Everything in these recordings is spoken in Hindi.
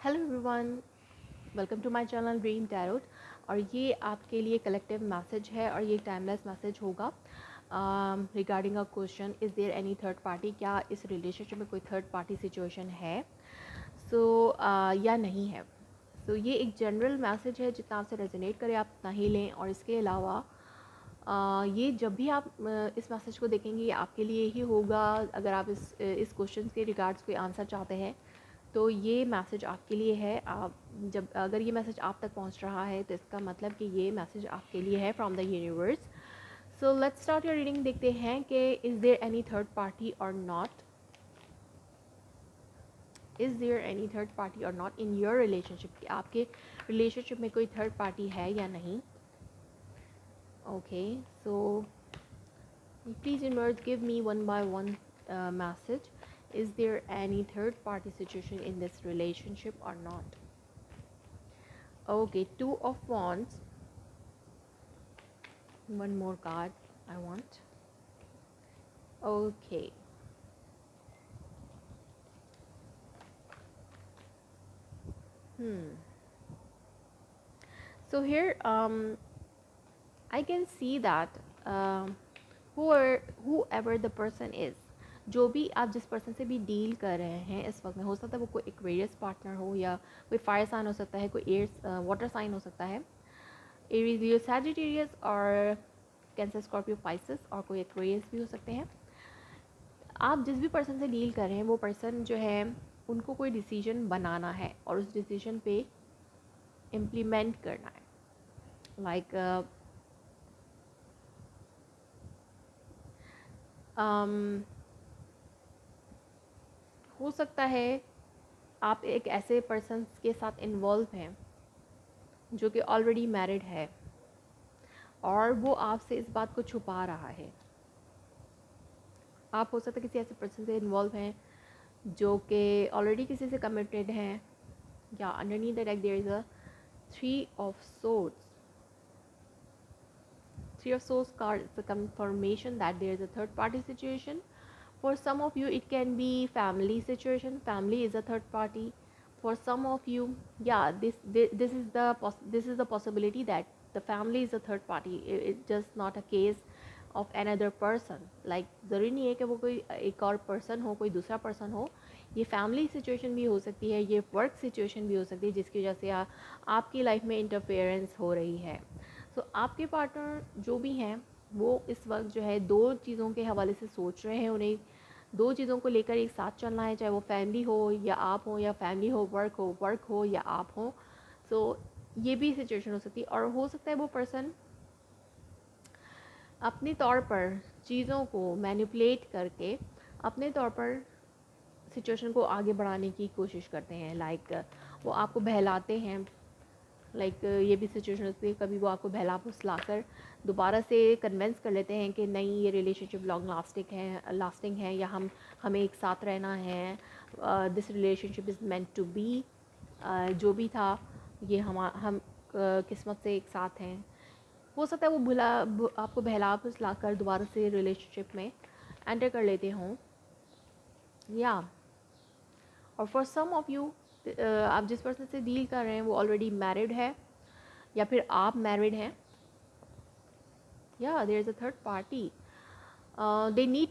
Hello everyone, welcome to my channel dream tarot. और ये आपके लिए कलेक्टिव मैसेज है और ये टाइमलेस मैसेज होगा regarding a question, is there any third party. क्या इस रिलेशनशिप में कोई थर्ड पार्टी सिचुएशन है या नहीं है। ये एक जनरल मैसेज है, जितना आपसे रेजोनेट करे आप उतना ही लें। और इसके अलावा ये जब भी आप इस मैसेज को देखेंगे ये आपके लिए ही होगा। अगर आप इस क्वेश्चन के रिगार्ड्स कोई आंसर चाहते हैं तो ये मैसेज आपके लिए है। आप जब अगर ये मैसेज आप तक पहुंच रहा है तो इसका मतलब कि ये मैसेज आपके लिए है from the universe. So let's start your reading. देखते हैं कि is there any third party or not. Is there any third party or not in your relationship. आपके रिलेशनशिप में कोई थर्ड पार्टी है या नहीं। Okay, so please universe give me one by one message. Is there any third party situation in this relationship or not? Okay, Two of Wands. One more card I want. Okay. So here I can see that whoever the person is, जो भी आप जिस पर्सन से भी डील कर रहे हैं इस वक्त में, हो सकता है वो कोई एक्वेरियस पार्टनर हो या कोई फायर साइन हो सकता है, कोई एयर वाटर साइन हो सकता है, एरीज लियो सैजिटेरियस और कैंसर स्कॉर्पियो पाइसेस, और कोई एक्वेरियस भी हो सकते हैं। आप जिस भी पर्सन से डील कर रहे हैं वो पर्सन जो है उनको कोई डिसीजन बनाना है और उस डिसीजन पे इम्प्लीमेंट करना है। लाइक हो सकता है आप एक ऐसे पर्सन के साथ इन्वॉल्व हैं जो कि ऑलरेडी मैरिड है और वो आपसे इस बात को छुपा रहा है। आप हो सकता है किसी ऐसे पर्सन से इन्वॉल्व हैं जो कि ऑलरेडी किसी से कमिटेड हैं, या underneath the deck there is a three of swords. Three of Swords card is a confirmation that there is a third party situation. For some of you it can be family situation. Family is a third party. For some of you, yeah, this is the possibility that the family is a third party. It's just not a case of another person. Like ज़रूरी नहीं है कि वो कोई एक और पर्सन हो, कोई दूसरा पर्सन हो। ये फैमिली सिचुएशन भी हो सकती है, ये वर्क सिचुएशन भी हो सकती है जिसकी वजह से आपकी लाइफ में इंटरफेरेंस हो रही है। आपके पार्टनर जो भी हैं वो इस वक्त जो है दो चीज़ों के हवाले से सोच रहे हैं। उन्हें दो चीज़ों को लेकर एक साथ चलना है, चाहे वो फैमिली हो या आप हो, या फैमिली हो वर्क हो या आप हो। ये भी सिचुएशन हो सकती है। और हो सकता है वो पर्सन अपने तौर पर चीज़ों को मैनिपुलेट करके अपने तौर पर सिचुएशन को आगे बढ़ाने की कोशिश करते हैं। लाइक वो आपको बहलाते हैं। ये भी सिचुएशन होती है, कभी वो आपको बहला फुसला कर दोबारा से कन्विंस कर लेते हैं कि नहीं, ये रिलेशनशिप लॉन्ग लास्टिंग है या हमें एक साथ रहना है, this relationship is meant to be. जो भी था ये हम किस्मत से एक साथ हैं। हो सकता है वो आपको बहला फुसला कर दोबारा से रिलेशनशिप में एंटर कर लेते हों, या और फॉर सम ऑफ यू आप जिस पर्सन से डील कर रहे हैं वो ऑलरेडी मैरिड है या फिर आप मैरिड हैं, या there is a third party. They need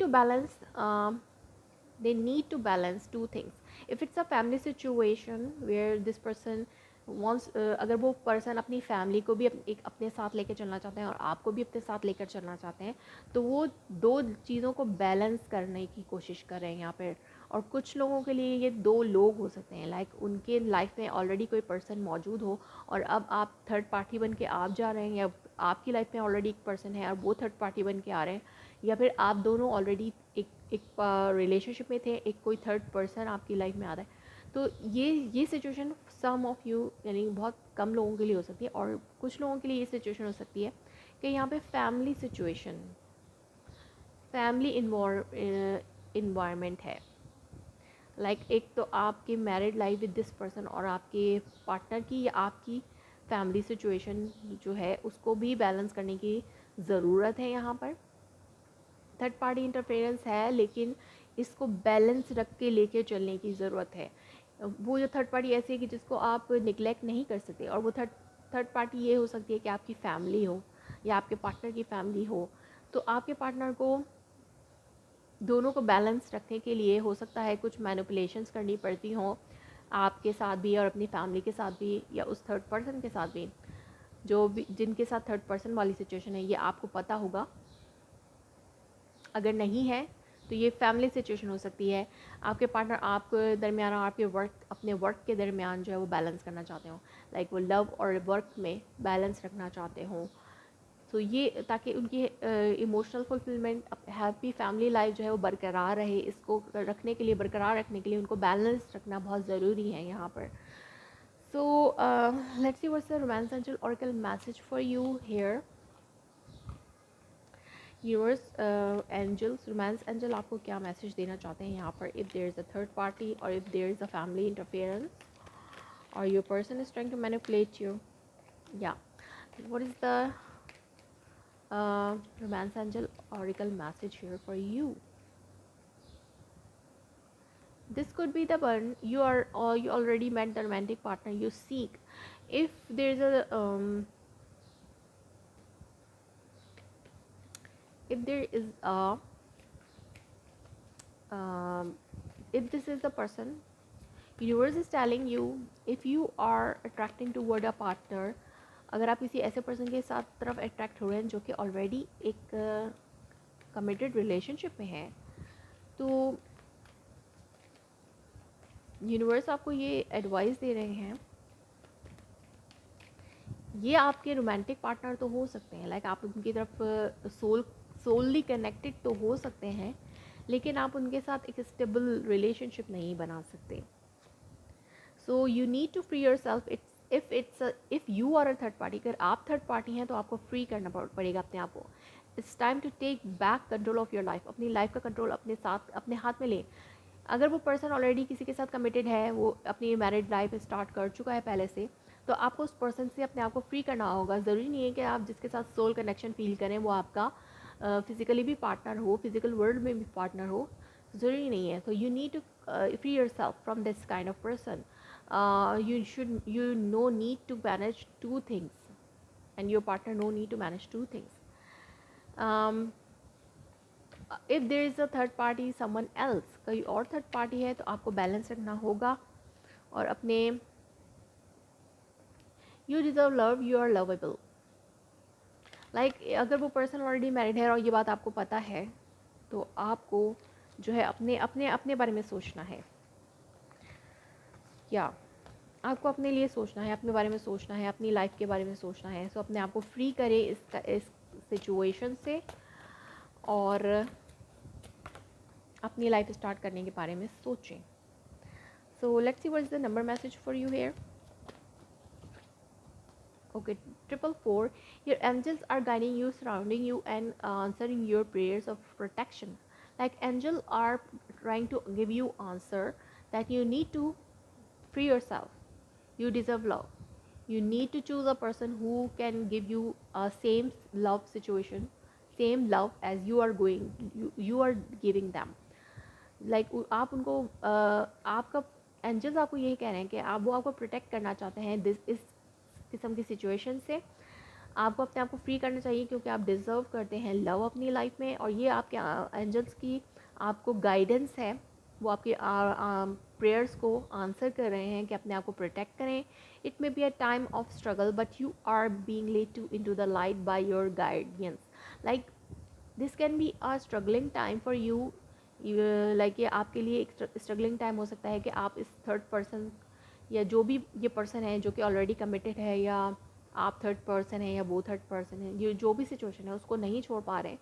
to balance two things. If it's a family situation where this person wants अगर वो पर्सन अपनी फैमिली को भी अपने साथ लेकर चलना चाहते हैं और आपको भी अपने साथ लेकर चलना चाहते हैं, तो वो दो चीज़ों को बैलेंस करने की कोशिश कर रहे हैं यहाँ पर। और कुछ लोगों के लिए ये दो लोग हो सकते हैं, लाइक उनके लाइफ में ऑलरेडी कोई पर्सन मौजूद हो और अब आप थर्ड पार्टी बन के आप जा रहे हैं, या आपकी लाइफ में ऑलरेडी एक पर्सन है और वो थर्ड पार्टी बन के आ रहे हैं, या फिर आप दोनों ऑलरेडी एक रिलेशनशिप में थे, एक कोई थर्ड पर्सन आपकी लाइफ में आ रहा है। तो ये सिचुएशन सम ऑफ यू यानी बहुत कम लोगों के लिए हो सकती है। और कुछ लोगों के लिए ये सिचुएशन हो सकती है कि यहाँ पे फैमिली सिचुएशन, फैमिली इन्वायरमेंट है। एक तो आपकी married life with this person और आपके पार्टनर की या आपकी फैमिली सिचुएशन जो है उसको भी बैलेंस करने की ज़रूरत है। यहाँ पर थर्ड पार्टी इंटरफेरेंस है, लेकिन इसको बैलेंस रख के लेके चलने की ज़रूरत है। वो जो थर्ड पार्टी ऐसी है कि जिसको आप निगलेक्ट नहीं कर सकते, और वो थर्ड पार्टी ये हो सकती है कि आपकी फैमिली हो या आपके पार्टनर की फैमिली हो। तो आपके पार्टनर को दोनों को बैलेंस रखने के लिए हो सकता है कुछ मैनिपुलेशंस करनी पड़ती हों, आपके साथ भी और अपनी फैमिली के साथ भी, या उस थर्ड पर्सन के साथ भी, जो भी जिनके साथ थर्ड पर्सन वाली सिचुएशन है, ये आपको पता होगा। अगर नहीं है तो ये फैमिली सिचुएशन हो सकती है। आपके पार्टनर आपके दरमियान और आपके अपने वर्क के दरमियान जो है वो बैलेंस करना चाहते हो, लाइक वो लव और वर्क में बैलेंस रखना चाहते हों। तो ये ताकि उनकी emotional fulfilment, happy family life जो है वो बरकरार रहे, इसको रखने के लिए, बरकरार रखने के लिए उनको बैलेंस रखना बहुत ज़रूरी है यहाँ पर। So let's see what's the romance angel oracle message for you here. Universe angels, romance angel आपको क्या मैसेज देना चाहते हैं यहाँ पर? If there is a third party or if there is a family interference or your person is trying to manipulate you, या what is the romance angel oracle message here for you? This could be the one you are, or you already met the romantic partner you seek. If there is a if there is a if this is the person, universe is telling you, if you are attracting toward a partner, अगर आप किसी ऐसे पर्सन के साथ तरफ अट्रैक्ट हो रहे हैं जो कि ऑलरेडी एक कमिटेड रिलेशनशिप में है, तो यूनिवर्स आपको ये एडवाइस दे रहे हैं, ये आपके रोमांटिक पार्टनर तो हो सकते हैं, लाइक आप उनकी तरफ सोलली कनेक्टेड तो हो सकते हैं, लेकिन आप उनके साथ एक स्टेबल रिलेशनशिप नहीं बना सकते। So you need to free yourself. If you are a third party, अगर आप थर्ड पार्टी हैं तो आपको फ्री करना पड़ेगा अपने आप को। It's time to take back control of your life. अपनी लाइफ का कंट्रोल अपने हाथ में लें। अगर वो पर्सन ऑलरेडी किसी के साथ कमिटेड है, वो अपनी मैरिड लाइफ स्टार्ट कर चुका है पहले से, तो आपको उस पर्सन से अपने आप को फ्री करना होगा। ज़रूरी नहीं है कि आप जिसके साथ सोल कनेक्शन फील करें वो आपका फिज़िकली भी पार्टनर हो, फिज़िकल वर्ल्ड में भी पार्टनर हो, ज़रूरी नहीं है। तो you need to free yourself from this kind of person. you no need to manage two things, and your partner no need to manage two things. If there is a third party, someone else, कोई और थर्ड पार्टी है, तो आपको बैलेंस रखना होगा और अपने you deserve love, you are lovable. Like अगर वो पर्सन ऑलरेडी मैरिड है और ये बात आपको पता है, तो आपको जो है अपने अपने अपने बारे में सोचना है, या आपको अपने लिए सोचना है, अपने बारे में सोचना है, अपनी लाइफ के बारे में सोचना है। सो अपने आप को फ्री करें इस सिचुएशन से और अपनी लाइफ स्टार्ट करने के बारे में सोचें। So let's see what is the number message for you here. Okay, 444, your angels are guiding you, surrounding you and answering your prayers of protection. Like angels are trying to give you answer that you need to free yourself. You deserve love. You need to choose a person who can give you a same love situation, same love as you are giving them. Like आप उनको आपका एंजल्स आपको यही कह रहे हैं कि वो आपको प्रोटेक्ट करना चाहते हैं इस किस्म की सिचुएशन से। आपको अपने आप को फ्री करना चाहिए क्योंकि आप डिज़र्व करते हैं लव अपनी लाइफ में, और ये आपके एंजल्स की आपको गाइडेंस है। वो आपके प्रेयर्स को आंसर कर रहे हैं कि अपने आप को प्रोटेक्ट करें। It may be a time of struggle but you are being led to into the light by your guidance. Like this can be a struggling time for you. Like ये आपके लिए एक स्ट्रगलिंग टाइम हो सकता है कि आप इस थर्ड पर्सन या जो भी ये पर्सन है जो कि ऑलरेडी कमिटेड है, या आप थर्ड पर्सन है या वो थर्ड पर्सन है, ये जो भी सिचुएशन है उसको नहीं छोड़ पा रहे हैं,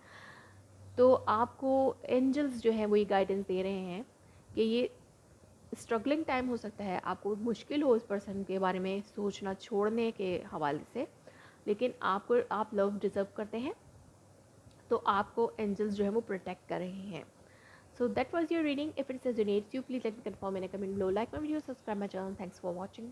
तो आपको एंजल्स जो है वो ये गाइडेंस दे रहे हैं कि ये स्ट्रगलिंग टाइम हो सकता है, आपको मुश्किल हो इस पर्सन के बारे में सोचना छोड़ने के हवाले से, लेकिन आप लव डिज़र्व करते हैं, तो आपको एंजल्स जो है वो प्रोटेक्ट कर रहे हैं। So that was your reading. If it resonates you, please let me confirm in a comment below. Like my video, subscribe my channel. Thanks for watching.